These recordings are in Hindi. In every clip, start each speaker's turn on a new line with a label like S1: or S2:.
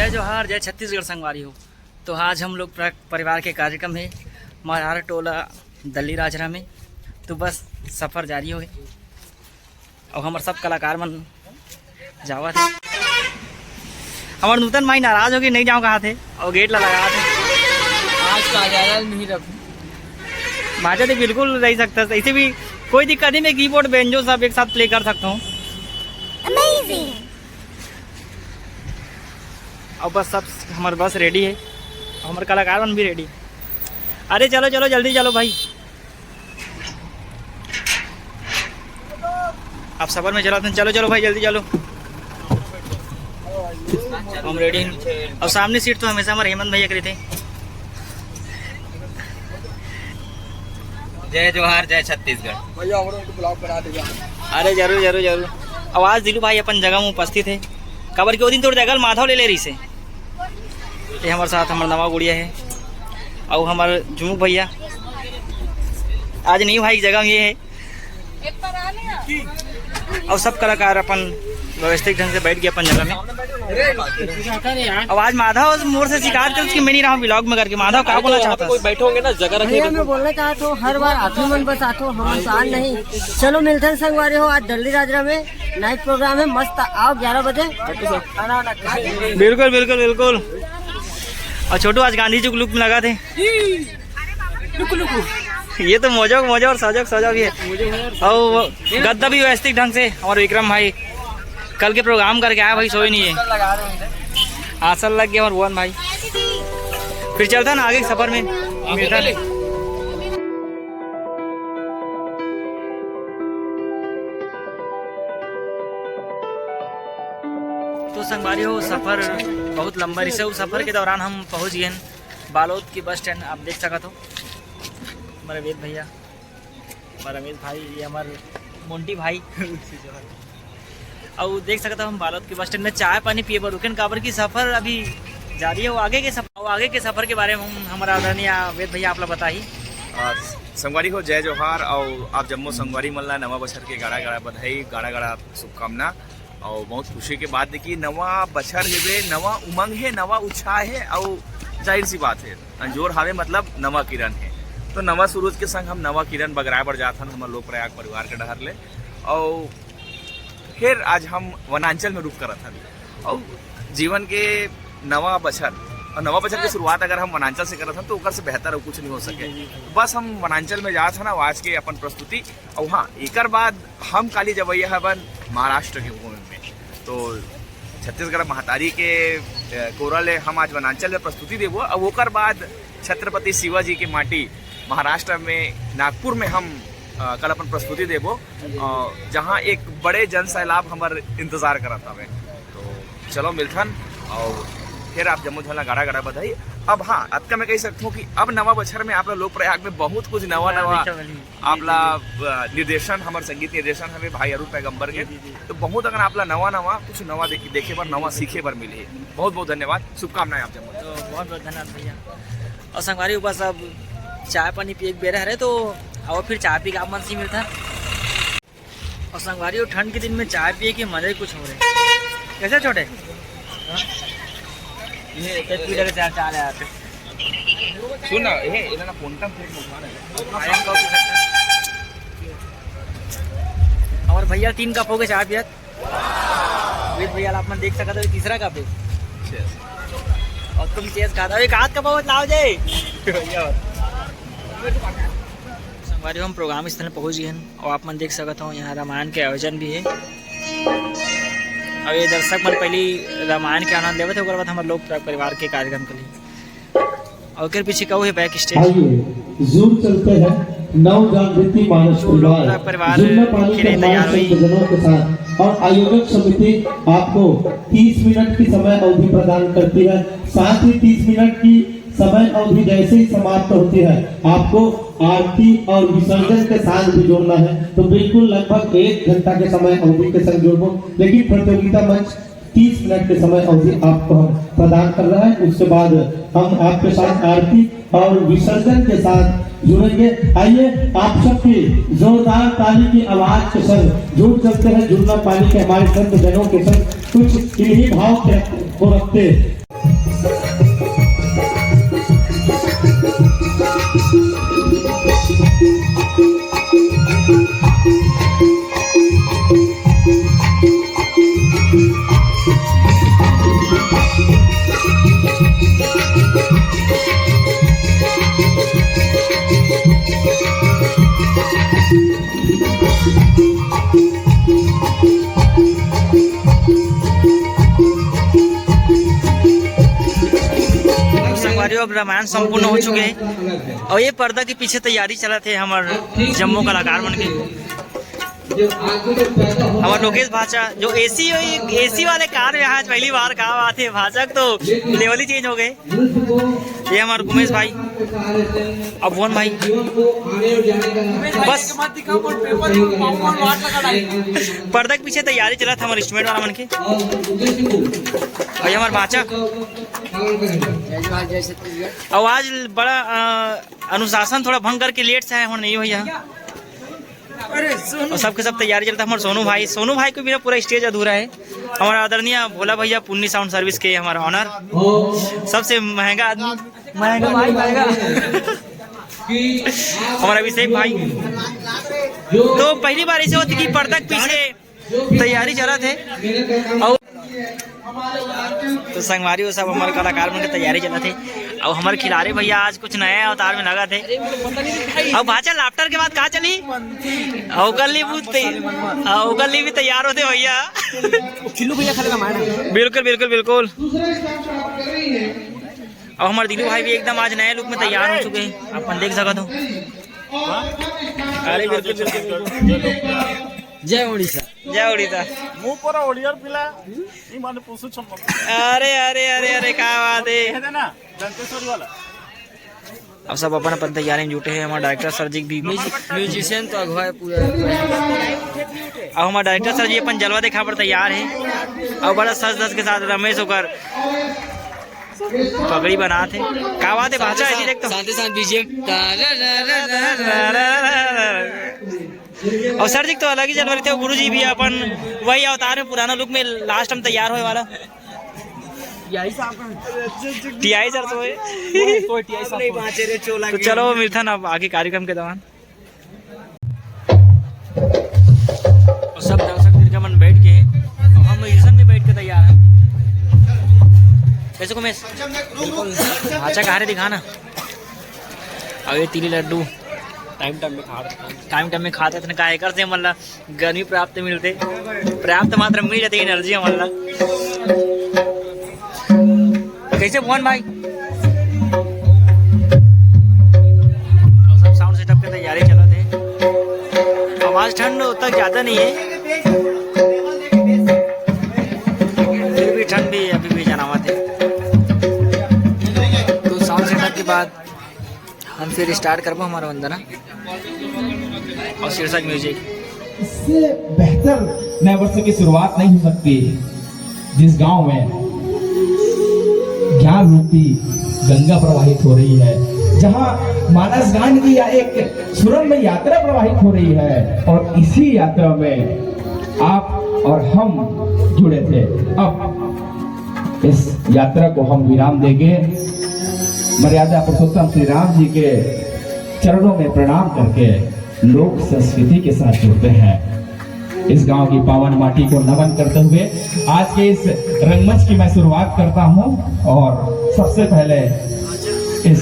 S1: जय जोहार, जय छत्तीसगढ़ संगवारी हो। तो आज हम लोग परिवार के कार्यक्रम है महारार टोला दल्ली राजरा में। तो बस सफ़र जारी हो गए और हमारे सब कलाकार मन जावा थे। हमारे नूतन भाई नाराज हो गए, नहीं जाऊँ कहा थे और गेट लगा थे।
S2: आज का नहीं रख
S1: भाजा तो बिल्कुल रह सकता है, ऐसे भी कोई दिक्कत नहीं। मैं कीबोर्ड बेंजो सब एक साथ प्ले कर सकता हूँ। और बस सब हमारे बस रेडी है, हमारे कलाकार मन भी रेडी। अरे चलो चलो जल्दी चलो भाई, आप सफर में चला थे। चलो चलो भाई जल्दी चलो, हम रेडी हैं। और सामने सीट तो हमेशा हमारे हेमंत भैया करे थे।
S2: जय जोहार, जय छत्तीसगढ़।
S3: भैया ब्लॉग बना देगा।
S1: अरे जरूर जरूर जरूर। आवाज़ दिलू भाई अपन जगह में उपस्थित है। कबर के वो दिन तोड़ जगह माधव ले रही से। ये हमारे साथ हमारा नवा गुड़िया है और हमारे झुमुक भैया आज नहीं भाई जगह ये है। और सब कलाकार अपन व्यवस्थित ढंग से बैठ गए अपन जगह में। अब आज माधव मोर से शिकायत कर, उसकी मैं नहीं रहा ब्लॉग में करके। माधव क्या बोलना चाहता है?
S2: कोई बैठोगे ना जगह रखे।
S4: मैं बोलना चाहता हूँ हर बार आप ही मन बताते हो, हम इंसान नहीं। चलो मिलते हैं संगवारी हो, आज दल्ली राजरा में नाइट प्रोग्राम है, मस्त आओ 11 बजे।
S1: बिल्कुल बिल्कुल बिल्कुल। और छोटू आज गांधी जी को लुक में लगा थे। ये तो मोजोक मोजो और सजोक सजोक है। और गद्दा भी व्यवस्थित ढंग से हमारे विक्रम भाई कल के प्रोग्राम करके आया भाई, सोए नहीं है। आसल लग गया और भुवन भाई। फिर चलता ना आगे सफर में मिलता है। तो संगवारी हो, सफर बहुत लंबा रिसे। उस सफर के दौरान हम पहुंच गए बालोद की बस स्टैंड। आप देख सकते हो हमारे वेद भैया, हमारा रमेश भाई, ये हमारे मोंटी भाई। और देख सकते हो हम बालोद के बस स्टैंड में चाय पानी पिए पर रुकन काबर की सफ़र अभी जारी है। वो आगे के सफ़र के बारे में हमारा आदरणीय वेद भैया आप लोग बताइए।
S3: संगवारी हो, जय जोहार। और आप जम्मू संगवारी मल्ला नवा बछर के गाड़ा गाड़ा बधाई, गाड़ा गाड़ा शुभकामना। और बहुत खुशी के बात है कि नवा बछर है, नवा उमंग है, नवा उत्साह है। और जाहिर सी बात है अंजोर हावे मतलब नवा किरण है। तो नवा सूरज के संग हम नवा किरण बगराए बर जात हन हमारे लोक प्रयाग परिवार के डहर ले। और फिर आज हम वनांचल में रुक करत हन और जीवन के नवा बछर और नवा बछर की शुरुआत अगर हम वनांचल से करत हन तो ओकर से बेहतर और कुछ नहीं हो सके। बस हम वनांचल में जात हन आज के अपन प्रस्तुति। और हाँ, एकर बाद हम काली जवैया हवन महाराष्ट्र के भूमि में। तो छत्तीसगढ़ महतारी के कोरा ले हम आज वनांचल में प्रस्तुति देवो। और ओकर बाद छत्रपति शिवाजी के माटी महाराष्ट्र में नागपुर में हम कल अपन प्रस्तुति देवो, जहाँ एक बड़े जन सैलाब हमारे इंतजार करत हवे। तो चलो मिलथन और फिर आप जम्मू झलना गाड़ा गाड़ा बधाई। अब हाँ, अब का मैं कह सकता हूँ कि अब नवा बछर में आप लोग प्रयाग में बहुत कुछ नवा नवा आपला निर्देशन, हमारे संगीत निर्देशन हमें भाई अरुण पैगंबर के। तो बहुत अगर आपला नवा नवा कुछ नवा देखे पर, नवा सीखे पर मिले। बहुत बहुत धन्यवाद, शुभकामनाएं आप जम्मू।
S1: तो बहुत बहुत धन्यवाद भैया। और संगवारी बस अब चाय पानी पिए बेरा रहे तो और फिर चाय पी के आप मन से मिलता। और संगवारी ठंड के दिन में चाय पिए के मजे कुछ हो रहे। कैसे छोटे ये
S3: सुन ना, ये ना फोनटम प्लेट में
S1: और भैया 3 कप हो गए चाय पियत। वेद भैया आप मन देख सकते हो तीसरा कप है। और तुम चेस खाता हो, एक आध कप और लाओ जाए। संगवारी हम प्रोग्राम स्थल में पहुंच गए और आप मन देख सकते हो यहाँ रामायण के आयोजन भी है। अब ये दर्शक मन पहले रामायण के आनंद लेवे थे, बाद हमारे लोग परिवार के कार्यक्रम के लिए। और फिर पीछे कहू है बैक स्टेज।
S5: जरूर चलते हैं नव जागृति मानस परिवार
S1: के लिए तैयार हुई
S5: के साथ। और आयोजक समिति आपको 30 मिनट की समय अवधि प्रदान करती है। साथ ही 30 मिनट की समय अवधि जैसे ही समाप्त होती है आपको आरती और विसर्जन के साथ भी जोड़ना है। तो बिल्कुल लगभग 1 घंटा के समय अवधि के संग जोड़ो। लेकिन प्रतियोगिता मंच 30 मिनट के समय अवधि आपको हम प्रदान कर रहा है। उसके बाद हम आपके साथ आरती और विसर्जन के साथ जुड़ेंगे। आइए आप सबकी जोरदार ताली की आवाज के संग जुड़ सकते हैं जुड़ना पानी के हमारे संत जनों के संग कुछ इन्हीं भाव को रखते
S1: संगवारियों अब रामायण संपूर्ण हो चुके हैं और ये पर्दा के पीछे तैयारी चला थे हमारे जम्मू कलाकार बन के हमारे लोकेश भाषा जो एसी वाले कार में आज पहली बार काम आते हैं भाषा तो लेवल ही चेंज हो गए। ये हमारे उमेश भाई अब भुवन भाई बस पर्दा के पीछे तैयारी चला था हमारे इंस्ट्रूमेंट वाला मन के और ये हमारे भाषा और आज बड़ा अनुशासन थोड़ा भंग करके लेट से आए हम नहीं भैया और सबके सब तैयारी चलता है। हमारे सोनू भाई को भी पूरा स्टेज अधूरा है। हमारा आदरणीय भोला भैया पुन्नी साउंड सर्विस के हमारा ऑनर सबसे महंगा आदमी महंगा हमारा अभिषेक भाई तो पहली बार ऐसे होती कि पर्दा के पीछे तैयारी चला थे और तो संगवारी वो सब हमारे कलाकार बनकर तैयारी चला थे और हमारे खिलाड़ी भैया आज कुछ नया अवतार में लगा थे और भाषा लाफ्टर के बाद कहाँ चली औगली भी तैयार होते भैया बिल्कुल बिल्कुल बिल्कुल और हमारे दिलू भाई भी एकदम आज नए लुक में तैयार हो चुके हैं अपन देख सकते हो। अरे बिल्कुल
S2: जय उड़ीसा
S6: मुंह पर ओडियर पिला ई माने पुसु छम
S1: अरे अरे अरे अरे क्या बात है
S6: है ना दंतेश्वरी वाला।
S1: अब सब अपन अपन तैयारी में जुटे हैं। हमारा डायरेक्टर सर जी भी
S2: म्यूजिशियन तो अगवा है पूरा।
S1: अब हमारा डायरेक्टर सर जी अपन जलवा देखा पर तैयार है और बड़ा सज के साथ रमेश होकर पगड़ी बना थे। क्या बात है भाषा ऐसी देख तो
S2: साथ ही साथ बीजेम
S1: और सर जी तो अलग ही चल रहे थे। गुरु जी भी अपन वही अवतार में पुराना लुक में लास्ट हम तैयार होने वाला टीआई सर तो चलो मिलता ना आगे कार्यक्रम के दौरान। सब दर्शक निर्गमन बैठ के और हम म्यूजिशियन में बैठ के तैयार हैं। कैसे कुमेश अच्छा कहा रहे दिखाना और ये तीली लड्डू टाइम में खाते थे काय करते मल्ला गर्मी पर्याप्त मात्रा मिल जाती एनर्जी मल्ला। कैसे भुवन भाई और सब साउंड सेटअप की तैयारी चला थे। आवाज ठंड उतना ज्यादा नहीं है फिर भी ठंड भी अभी भी जाना हुआ थे। तो साउंड सेटअप के बाद हम फिर स्टार्ट करबो हमारा वंदना और शीर्षक म्यूजिक।
S7: इससे बेहतर नए वर्ष की शुरुआत नहीं हो सकती जिस गांव में ज्ञान रूपी गंगा प्रवाहित हो रही है, जहां मानस गान की या एक सुरम्य यात्रा प्रवाहित हो रही है और इसी यात्रा में आप और हम जुड़े थे। अब इस यात्रा को हम विराम देंगे। मर्यादा पुरुषोत्तम श्री राम जी के चरणों में प्रणाम करके लोक संस्कृति के साथ जुड़ते हैं। इस गांव की पावन माटी को नमन करते हुए आज के इस रंगमंच की मैं शुरुआत करता हूं और सबसे पहले इस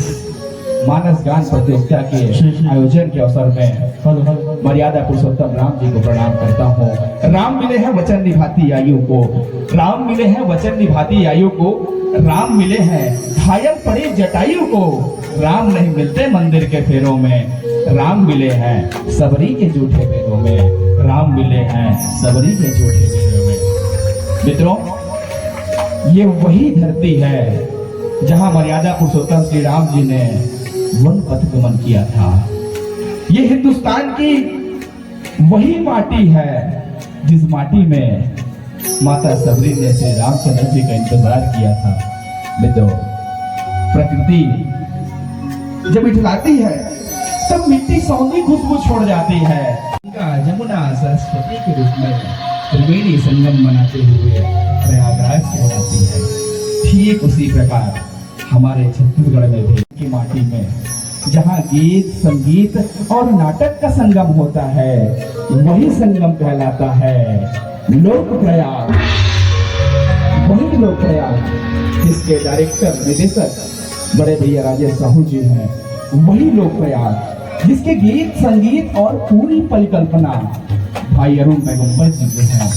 S7: मानस गान प्रतियोगिता के आयोजन के अवसर में मर्यादा पुरुषोत्तम राम जी को प्रणाम करता हूं। राम मिले हैं वचन निभाती आयु को, राम मिले हैं वचन निभाती आयु को, राम मिले हैं घायल पड़े जटायु को, राम नहीं मिलते मंदिर के फेरों में, राम मिले हैं सबरी के झूठे वेदों में, राम मिले हैं सबरी के झूठे वेदों में। मित्रों, ये वही धरती है जहां मर्यादा पुरुषोत्तम श्री राम जी ने वन पथ गमन किया था। ये हिंदुस्तान की वही माटी है जिस माटी में माता सबरी ने श्री रामचंद्र जी का इंतजार किया था। मित्रों, प्रकृति जब इठलाती है तब मिट्टी सौंधी खुशबू छोड़ जाती है। जमुना सरस्वती के रूप में त्रिवेणी संगम मनाते हुए प्रयागराज कहलाती है। ठीक उसी प्रकार हमारे छत्तीसगढ़ में भी की माटी में जहाँ गीत संगीत और नाटक का संगम होता है वही संगम कहलाता है लोक प्रयाग। वही लोक प्रयाग जिसके डायरेक्टर निदेशक बड़े भैया राजेश साहू जी हैं, वही लोक प्रयाग जिसके गीत संगीत और पूरी परिकल्पना भाई अरुण पैगंबर जी के हैं,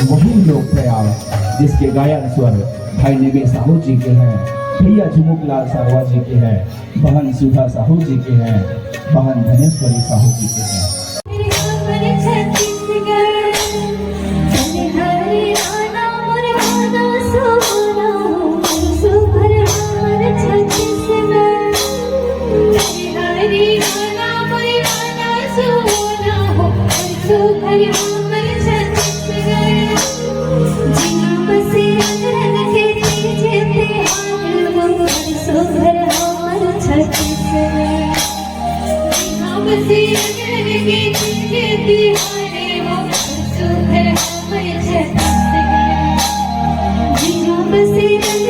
S7: वही लोक प्रयाग जिसके गायन स्वर भाई निवेश साहू जी के हैं, भैया झुमुक लाल सारवा जी के हैं, बहन सुधा साहू जी के हैं, बहन धनेश्वरी साहू जी के हैं।
S8: बसे